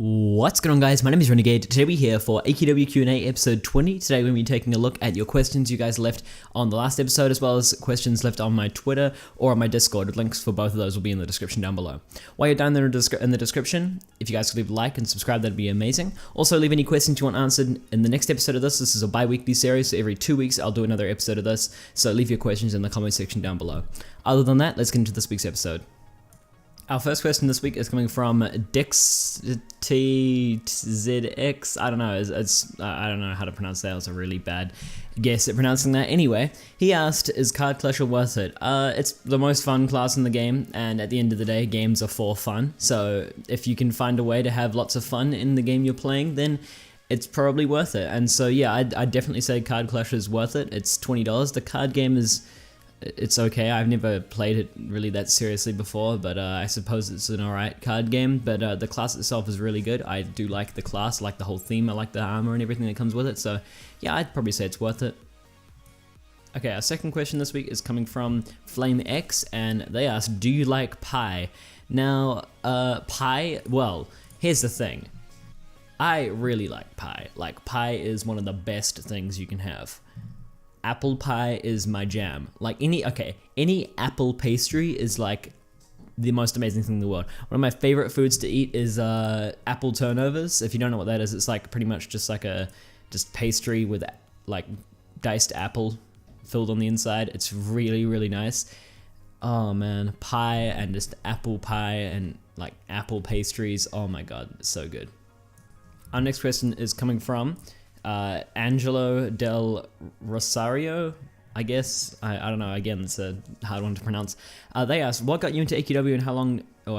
What's going on, guys? My name is Renegade. Today we're here for AQW Q&A episode 20. Today we're going to be taking a look at your questions you guys left on the last episode, as well as questions left on my Twitter or on my Discord. Links for both of those will be in the description down below. While you're down there in the description, if you guys could leave a like and subscribe, that'd be amazing. Also, leave any questions you want answered in the next episode of this. This is a bi-weekly series, so every 2 weeks I'll do another episode of this. So leave your questions in the comment section down below. Other than that, let's get into this week's episode. Our first question this week is coming from DixTZX. I don't know. I don't know how to pronounce that. It was a really bad guess at pronouncing that. Anyway, he asked, "Is Card Clasher worth it?" It's the most fun class in the game, and at the end of the day, games are for fun. So if you can find a way to have lots of fun in the game you're playing, then it's probably worth it. And so yeah, I'd definitely say Card Clasher is worth it. It's $20. The card game it's okay. I've never played it really that seriously before, but I suppose it's an alright card game. But the class itself is really good. I do like the class, I like the whole theme, I like the armor and everything that comes with it. So yeah, I'd probably say it's worth it. Okay, our second question this week is coming from Flame X, and they asked, "Do you like pie?" Now, pie, well, here's the thing. I really like pie. Like, pie is one of the best things you can have. Apple pie is my jam. Like any apple pastry is like the most amazing thing in the world. One of my favorite foods to eat is apple turnovers. If you don't know what that is, it's like pretty much just like just pastry with like diced apple filled on the inside. It's really, really nice. Oh man, pie and just apple pie and like apple pastries. Oh my god, it's so good. Our next question is coming from Angelo del Rosario, I guess. I don't know, again, it's a hard one to pronounce. They asked, "What got you into AQW and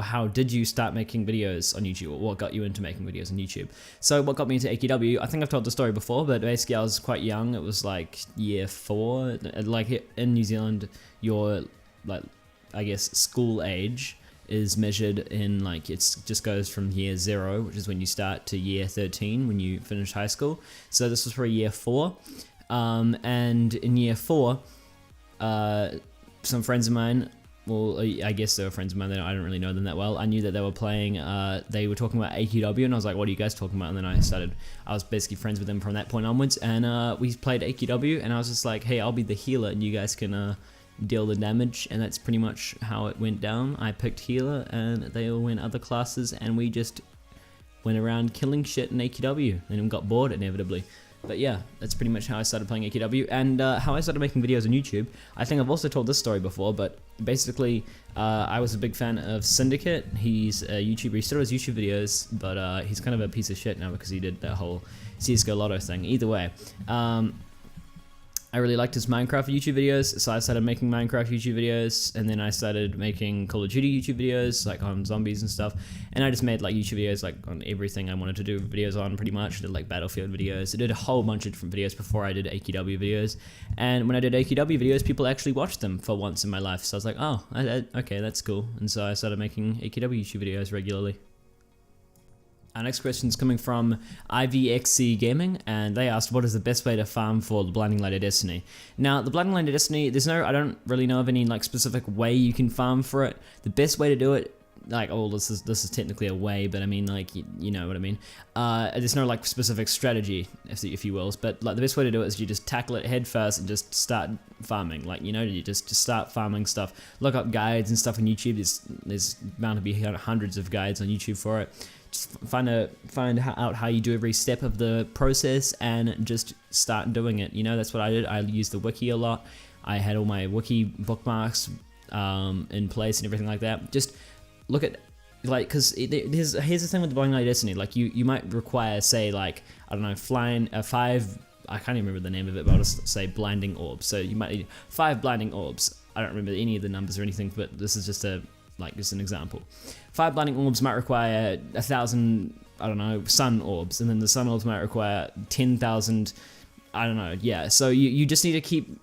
how did you start making videos on YouTube?" Or what got you into making videos on YouTube? So what got me into AQW, I think I've told the story before, but basically I was quite young. It was like year 4, like in New Zealand, your, like, I guess, school age is measured in, like, it just goes from year 0, which is when you start, to year 13 when you finish high school. So this was for year 4, and in year 4, some friends of mine, well, I guess they were friends of mine, I don't really know them that well. I knew that they were playing, they were talking about AQW, and I was like, "What are you guys talking about?" And then I was basically friends with them from that point onwards, and we played AQW, and I was just like, "Hey, I'll be the healer, and you guys can deal the damage," and that's pretty much how it went down. I picked healer, and they all went other classes, and we just went around killing shit in AQW, and got bored inevitably. But yeah, that's pretty much how I started playing AQW, and how I started making videos on YouTube. I think I've also told this story before, but basically, I was a big fan of Syndicate. He's a YouTuber, he still does YouTube videos, but he's kind of a piece of shit now because he did that whole CSGO Lotto thing. Either way, I really liked his Minecraft YouTube videos, so I started making Minecraft YouTube videos, and then I started making Call of Duty YouTube videos, like on zombies and stuff, and I just made like YouTube videos like on everything I wanted to do videos on, pretty much. I did like Battlefield videos, I did a whole bunch of different videos before I did AQW videos, and when I did AQW videos, people actually watched them for once in my life, so I was like, oh, okay, that's cool, and so I started making AQW YouTube videos regularly. Our next question is coming from EXC Gaming, and they asked, "What is the best way to farm for the Blinding Light of Destiny?" Now, the Blinding Light of Destiny, I don't really know of any like specific way you can farm for it. The best way to do it, like, oh, this is technically a way, but I mean, like, you know what I mean. There's no like specific strategy, if you will, but like the best way to do it is you just tackle it head first and just start farming. Like, you know, you just start farming stuff. Look up guides and stuff on YouTube. There's bound to be hundreds of guides on YouTube for it. Just find out how you do every step of the process and just start doing it. You know, that's what I did. I used the wiki a lot. I had all my wiki bookmarks in place and everything like that. Just look at, like, because here's the thing with the Blinding Light of Destiny. Like, you might require, say, like, I don't know, flying 5. I can't even remember the name of it, but I'll just say blinding orbs. So you might need 5 blinding orbs. I don't remember any of the numbers or anything, but this is just an example. 5 blinding orbs might require 1,000, I don't know, sun orbs, and then the sun orbs might require 10,000, I don't know, yeah. So you just need to keep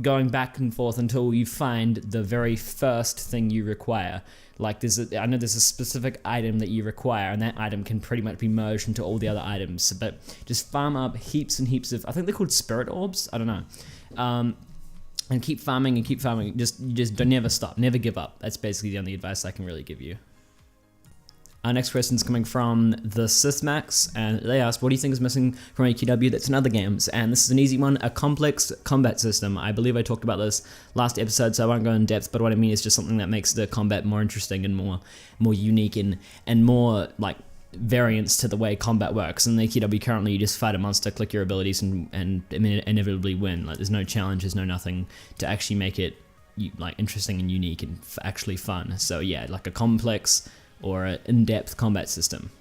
going back and forth until you find the very first thing you require. Like, I know there's a specific item that you require, and that item can pretty much be merged into all the other items, but just farm up heaps and heaps of, I think they're called spirit orbs, I don't know. And keep farming and keep farming. You just don't never stop, never give up. That's basically the only advice I can really give you. Our next question is coming from the SystemAx, and they asked, what do you think is missing from AQW that's in other games? And this is an easy one, a complex combat system. I believe I talked about this last episode, so I won't go in depth, but what I mean is just something that makes the combat more interesting and more unique and more like variance to the way combat works. In the AQW currently, you just fight a monster, click your abilities, and inevitably win. Like, there's no challenge, there's no nothing to actually make it like interesting and unique and actually fun. So yeah, like a complex or an in-depth combat system.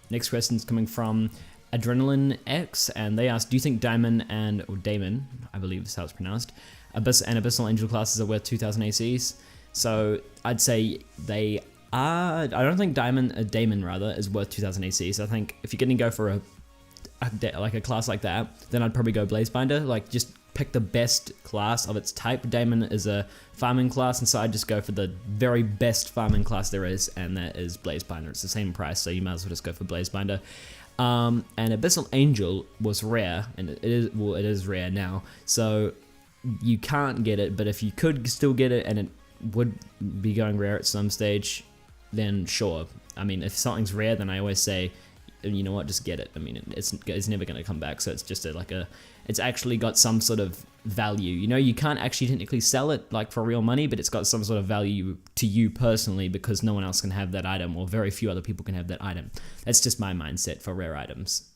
Next question is coming from AdrenalineX, and they asked, do you think Damon, I believe is how it's pronounced, Abyss and Abyssal Angel classes are worth 2000 ACs? So I'd say they are. I don't think Damon is worth 2000 ACs. I think if you're going to go for a class like that, then I'd probably go Blazebinder. Like, just pick the best class of its type. Damon is a farming class, and so I'd just go for the very best farming class there is, and that is Blazebinder. It's the same price, so you might as well just go for Blazebinder. And Abyssal Angel was rare, and it is rare now, so you can't get it, but if you could still get it and it would be going rare at some stage, then sure. I mean, if something's rare, then I always say, you know what, just get it. I mean, it's never going to come back, so it's just it's actually got some sort of value. You know, you can't actually technically sell it like for real money, but it's got some sort of value to you personally because no one else can have that item, or very few other people can have that item. That's just my mindset for rare items.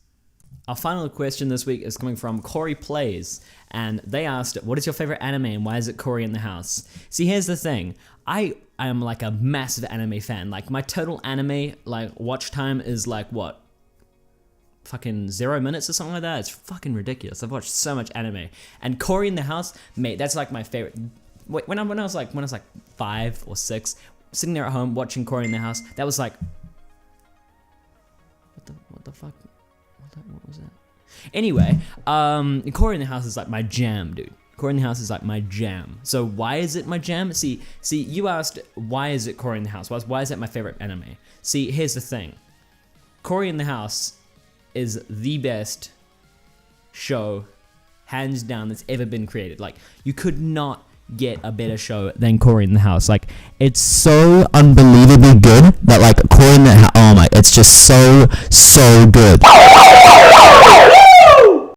Our final question this week is coming from Corey Plays, and they asked, what is your favorite anime and why is it Corey in the House? See, here's the thing. I am like a massive anime fan. Like, my total anime like watch time is like what? Fucking 0 minutes or something like that. It's fucking ridiculous. I've watched so much anime. And Corey in the House, mate, that's like my favorite. When I was like 5 or 6, sitting there at home watching Corey in the House, that was like, what the fuck? What was that? Anyway, Corey in the House is like my jam, dude. Corey in the House is like my jam. So why is it my jam? See, you asked, why is it Corey in the House? Why is that my favorite anime? See, here's the thing. Corey in the House is the best show, hands down, that's ever been created. Like, you could not get a better show than Corey in the House. Like, it's so unbelievably good that like Corey in the House, oh my, it's just so good.